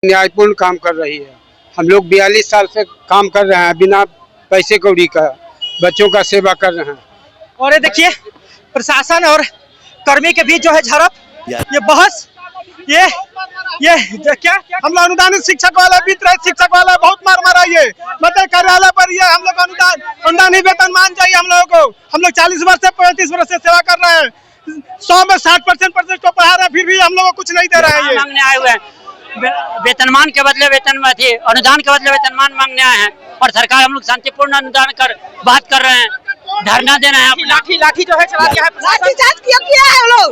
न्यायपूर्ण काम कर रही है। हम लोग 42 साल से काम कर रहे हैं बिना पैसे कौड़ी का, बच्चों का सेवा कर रहे हैं। और ये देखिए प्रशासन और कर्मी के बीच जो है झड़प, ये बहस, ये क्या हम लोग अनुदानित शिक्षक वाला वित्त शिक्षक वाला बहुत मार मारा। ये मतलब कार्यालय पर ये हम लोग अनुदानित वेतनमान चाहिए हम लोगों को। हम लोग 40 वर्ष से 35 वर्ष से सेवा कर रहे हैं, 100 में 60% को पढ़ा रहे हैं, फिर भी हम लोग को कुछ नहीं दे रहे हैं। मांगने आए हुए हैं वेतनमान के बदले वेतन अनुदान के बदले वेतनमान मांगने आए हैं और सरकार हम लोग शांतिपूर्ण अनुदान कर बात कर रहे हैं, धरना दे रहे हैं। लाठी जो है चला दिया है, लाठीचार्ज किया है। लोग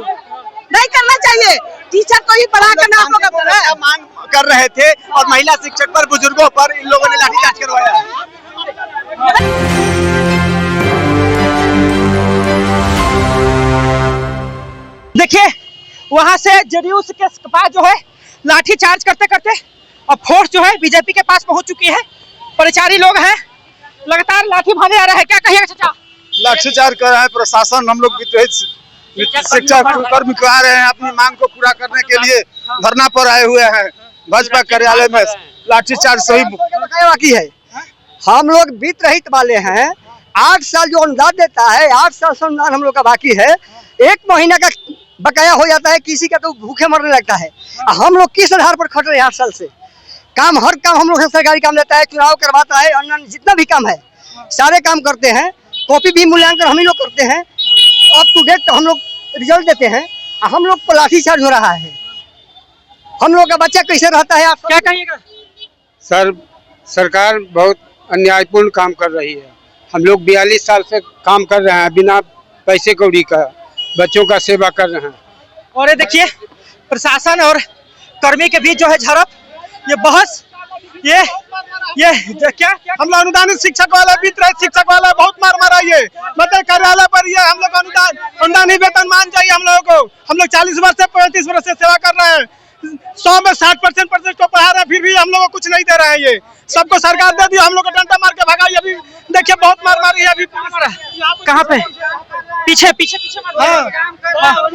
नहीं करना चाहिए, टीचर को ही पढ़ा करना हम लोग मांग कर रहे थे और महिला शिक्षक पर, बुजुर्गों पर इन लोगों ने लाठीचार्ज करवाया है। देखिए वहां से जेडीयू के पास जो है लाठी चार्ज करते करते और फोर्स जो है बीजेपी के पास पहुंच चुकी है। परिचारी लोग हैं, लगातार लाठी भाले आ रहा है। क्या कहिएगा चाचा? लाठी चार्ज कर रहा है प्रशासन। हम लोग शिक्षा कर्मी आ रहे हैं, अपनी मांग को पूरा करने के लिए धरना पर आए हुए हैं। भाजपा कार्यालय में लाठी चार्ज सही बाकी है। हम लोग वित्त रहित वाले हैं। 8 साल जो अनुदान देता है, 8 साल से अनुदान हम लोग का बाकी है। 1 महीना का बकाया हो जाता है, किसी का तो भूखे मरने लगता है। हम लोग किस आधार पर खट रहे हैं 8 साल से? काम हर काम हम लोग सरकारी काम लेता है, चुनाव करवाता है, अन्य जितना भी काम है सारे काम करते हैं। कॉपी भी मूल्यांकन हम ही लोग करते हैं, अप टू डेट हम लोग रिजल्ट देते हैं। हम लोग पर लाठीचार्ज हो रहा है। हम लोग का बच्चा कैसे रहता है? आप क्या कहिएगा? सर, सरकार बहुत अन्यायपूर्ण काम कर रही है। हम लोग 42 साल से काम कर रहे हैं बिना पैसे कौड़ी का, बच्चों का सेवा कर रहे हैं। और ये देखिए प्रशासन और कर्मी के बीच जो है झड़प, ये बहस, ये क्या हम लोग अनुदानित शिक्षक वाला वित्त शिक्षक वाला बहुत मार मारा। ये मतलब कार्यालय पर ये हम लोग अनुदानित वेतनमान चाहिए हम लोगों को। हम लोग 40 वर्ष से 35 वर्ष से सेवा कर रहे हैं, 100 में 60% को पढ़ा रहे हैं, फिर भी हम लोग को कुछ नहीं दे रहे हैं। ये सबको सरकार दे दी, हम लोग को डंडा मार के भगाई। अभी देखिए बहुत मार मारी है। अभी कहाँ पे? पीछे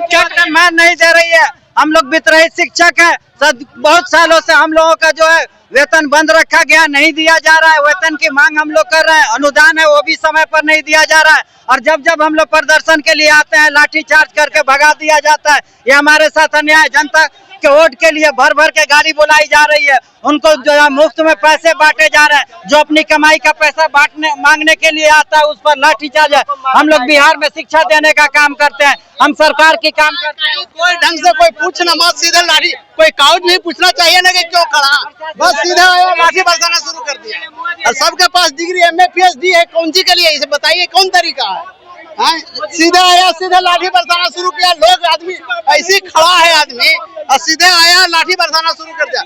क्या मार नहीं दे रही है। हम लोग वित्त रहित शिक्षक है। बहुत सालों से हम लोगों का जो है वेतन बंद रखा गया, नहीं दिया जा रहा है। वेतन की मांग हम लोग कर रहे हैं, अनुदान है वो भी समय पर नहीं दिया जा रहा है। और जब हम लोग प्रदर्शन के लिए आते हैं, लाठी चार्ज करके भगा दिया जाता है। ये हमारे साथ अन्याय। जनता के वोट के लिए भर भर के गाड़ी बुलाई जा रही है, उनको जो है मुफ्त में पैसे बांटे जा रहे हैं। जो अपनी कमाई का पैसा मांगने के लिए आता है उस पर लाठीचार्ज है। हम लोग बिहार में शिक्षा देने का काम करते हैं, हम सरकार की काम करते हैं। कोई ढंग से कोई पूछना मत, सीधे लाठी, कोई कागज नहीं पूछना चाहिए ना कि क्यों खड़ा, बस सीधा आया लाठी बरसाना शुरू कर दिया। और सबके पास डिग्री MA PhD है, कौन सी के लिए? इसे बताइए कौन तरीका है? सीधा आया, सीधा लाठी बरसाना शुरू किया। लोग आदमी ऐसे खड़ा है आदमी और सीधे आया लाठी बरसाना शुरू कर दिया।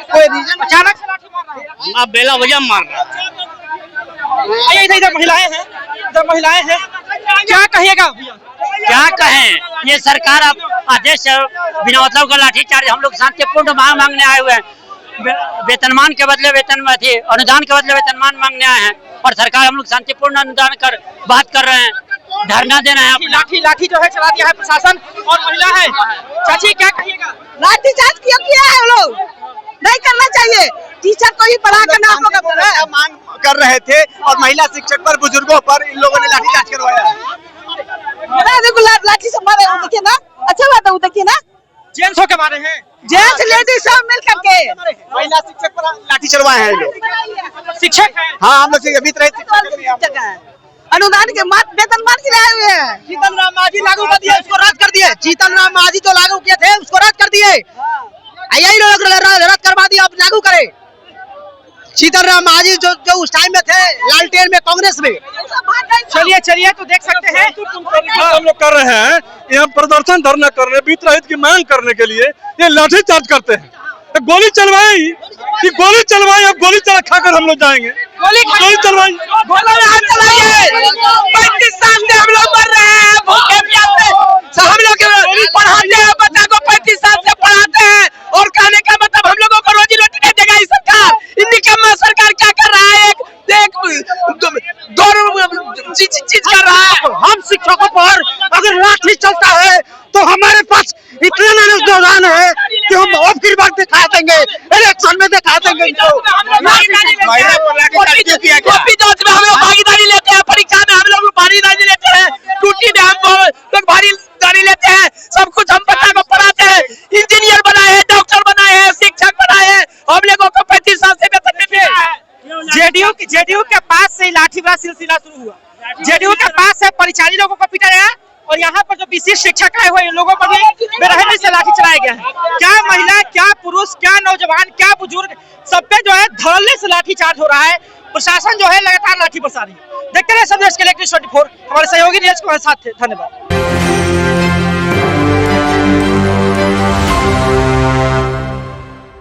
कोई रीजन? अचानक से लाठी मार रहा है, आप बेला वजह मार रहा है। इधर महिलाएं हैं, इधर महिलाएं हैं। क्या कहिएगा? क्या कहें, ये सरकार अब आदेश बिना मतलब का लाठीचार्ज। हम लोग शांतिपूर्ण मांगने आए हुए हैं वेतनमान के बदले अनुदान के बदले वेतनमान मांगने आए हैं और सरकार हम लोग शांतिपूर्ण अनुदान कर बात कर रहे हैं, धरना दे रहे हैं। लाठी जो है चला दिया है प्रशासन और महिला है। चाची क्या कहिएगा? लाठीचार्ज किया है। लोग नहीं करना चाहिए, टीचर को ही पढ़ा करना हम लोग मांग कर रहे थे और महिला शिक्षक पर, बुजुर्गों पर इन लोगों ने लाठीचार्ज करवाया है। लाठी से मारे, देखिए ना, अच्छा बात है। देखिए ना, जेंट्स होके मारे हैं, जेंट्स लेडीज सब मिल करके महिला शिक्षक पर लाठी चलवाए हैं लोग। शिक्षक हैं? हाँ, हम लोग वित्त रहित शिक्षक हैं। अनुदान के वेतन मान के लाए हुए हैं। जीतन राम मांझी लागू कर दिए, उसको रद्द कर दिए। जीतन राम मांझी जो लागू किए थे उसको रद्द कर दिए। यही लोग रद्द करवा दिया, अब लागू करे। जीतन राम मांझी जो उस टाइम में थे लालटेन में, कांग्रेस में। चलिए तो देख सकते हैं हम लोग कर रहे हैं यहाँ प्रदर्शन, धरना कर रहे हैं वित्त रहित की मांग करने के लिए। ये लाठी चार्ज करते हैं, गोली चलवाई कि गोली चलवाई, अब गोली खाकर हम लोग जाएंगे। गोली चलवाई, 35 साल से हम लोग मर रहे हैं भूखे प्यासे। हम लोग पढ़ाते हैं, बच्चा को 35 साल से पढ़ाते हैं और कहने का मतलब हम लोगों को रोजी रोटी नहीं देगा ये सरकार। निकम्मा सरकार क्या कर रहा है? दो चीज कर रहा है। हम शिक्षकों पर अगर लाठी चलता है तो हमारे पास इतना अनुदान है कि हम अब की बार दिखा देंगे इलेक्शन में दिखा देंगे इनको। भागीदारी लेते हैं, परीक्षा में हम लोग भागीदारी लेते हैं, ड्यूटी में हम लोग भागीदारी लेते हैं, सब कुछ हम बच्चा को पढ़ाते हैं, इंजीनियर बनाए हैं, डॉक्टर बनाए हैं, शिक्षक बनाए हैं, हम लोगों को 35 साल से वेतन देते हैं। जेडीयू के पास से लाठीचार्ज सिलसिला शुरू हुआ। जेडीयू के पास से परिचारी लोगों को पीटा गया और यहाँ पर जो विशिष्ट शिक्षक आए हुए इन लोगों पर भी बेरहमी से लाठी चलाया गया है। क्या महिला, क्या पुरुष, क्या नौजवान, क्या बुजुर्ग, सब पे जो है धड़ल्ले से लाठीचार्ज हो रहा है। प्रशासन जो है लगातार लाठी बरसा रही है। देखते रहे संदेश के लिए 24 हमारे सहयोगी नीरज कुमार साथ थे। धन्यवाद।